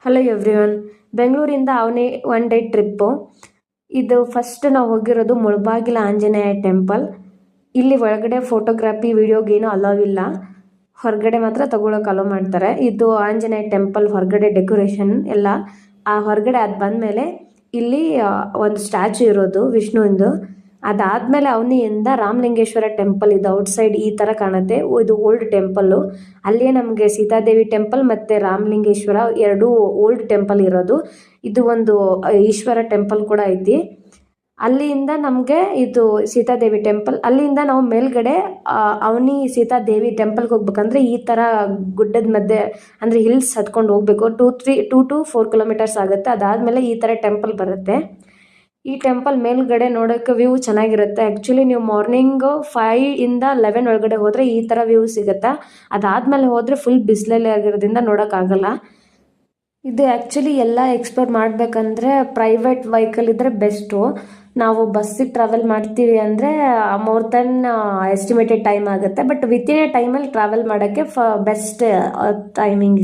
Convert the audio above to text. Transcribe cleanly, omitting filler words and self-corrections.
Hello everyone. ಬೆಂಗಳೂರಿಂದ ಅವನೇ one day trip. ಇದು ಫಸ್ಟ್ ನಾವು ಹೋಗಿರೋದು ಮುಳಬಾಗಿಲ ಆಂಜನೇಯ ಟೆಂಪಲ್. ಇಲ್ಲಿ ಒಳಗಡೆ ಫೋಟೋಗ್ರಫಿ ವಿಡಿಯೋಗೇನು ಅಲೌ ಇಲ್ಲ, ಹೊರಗಡೆ ಮಾತ್ರ ತಗೊಳಕ್ಕೆ ಅಲೋ ಮಾಡ್ತಾರೆ. ಇದು ಆಂಜನೇಯ ಟೆಂಪಲ್ ಹೊರಗಡೆ ಡೆಕೋರೇಷನ್ ಎಲ್ಲ. ಆ ಹೊರಗಡೆ ಅದು ಬಂದಮೇಲೆ ಇಲ್ಲಿ ಒಂದು ಸ್ಟ್ಯಾಚು ಇರೋದು ವಿಷ್ಣುವಿಂದು. ಅದಾದಮೇಲೆ ಅವನಿಯಿಂದ ರಾಮಲಿಂಗೇಶ್ವರ ಟೆಂಪಲ್ ಇದು ಔಟ್ ಸೈಡ್ ಈ ಥರ ಕಾಣುತ್ತೆ. ಇದು ಓಲ್ಡ್ ಟೆಂಪಲ್ಲು. ಅಲ್ಲೇ ನಮಗೆ ಸೀತಾದೇವಿ ಟೆಂಪಲ್ ಮತ್ತು ರಾಮಲಿಂಗೇಶ್ವರ ಎರಡೂ ಓಲ್ಡ್ ಟೆಂಪಲ್ ಇರೋದು. ಇದು ಒಂದು ಈಶ್ವರ ಟೆಂಪಲ್ ಕೂಡ ಐತಿ. ಅಲ್ಲಿಂದ ನಮಗೆ ಇದು ಸೀತಾದೇವಿ ಟೆಂಪಲ್. ಅಲ್ಲಿಂದ ನಾವು ಮೇಲ್ಗಡೆ ಅವನಿ ಸೀತಾದೇವಿ ಟೆಂಪಲ್ಗೆ ಹೋಗ್ಬೇಕಂದ್ರೆ ಈ ಥರ ಗುಡ್ಡದ ಮಧ್ಯೆ ಅಂದರೆ ಹಿಲ್ಸ್ ಹತ್ಕೊಂಡು ಹೋಗಬೇಕು. 2 to 4 ಕಿಲೋಮೀಟರ್ಸ್ ಆಗುತ್ತೆ. ಅದಾದಮೇಲೆ ಈ ಥರ ಟೆಂಪಲ್ ಬರುತ್ತೆ. ಈ ಟೆಂಪಲ್ ಮೇಲ್ಗಡೆ ನೋಡೋಕ್ಕೆ ವ್ಯೂ ಚೆನ್ನಾಗಿರುತ್ತೆ. ಆ್ಯಕ್ಚುಲಿ ನೀವು ಮಾರ್ನಿಂಗ್ 5 ಇಂದ 11 ಒಳಗಡೆ ಹೋದರೆ ಈ ಥರ ವ್ಯೂ ಸಿಗುತ್ತೆ. ಅದಾದಮೇಲೆ ಹೋದರೆ ಫುಲ್ ಬಿಸಿಲಲ್ಲಿ ಆಗಿರೋದ್ರಿಂದ ನೋಡೋಕ್ಕಾಗಲ್ಲ. ಇದು ಆ್ಯಕ್ಚುಲಿ ಎಲ್ಲ ಎಕ್ಸ್ಪ್ಲೋರ್ ಮಾಡಬೇಕಂದ್ರೆ ಪ್ರೈವೇಟ್ ವೆಹಿಕಲ್ ಇದ್ದರೆ ಬೆಸ್ಟು. ನಾವು ಬಸ್ಸಿಗೆ ಟ್ರಾವೆಲ್ ಮಾಡ್ತೀವಿ ಅಂದರೆ ಮೋರ್ ದೆನ್ ಎಸ್ಟಿಮೇಟೆಡ್ ಟೈಮ್ ಆಗುತ್ತೆ. ಬಟ್ ವಿತಿನ್ ಎ ಟೈಮಲ್ಲಿ ಟ್ರಾವೆಲ್ ಮಾಡೋಕ್ಕೆ ಬೆಸ್ಟ್ ಟೈಮಿಂಗ್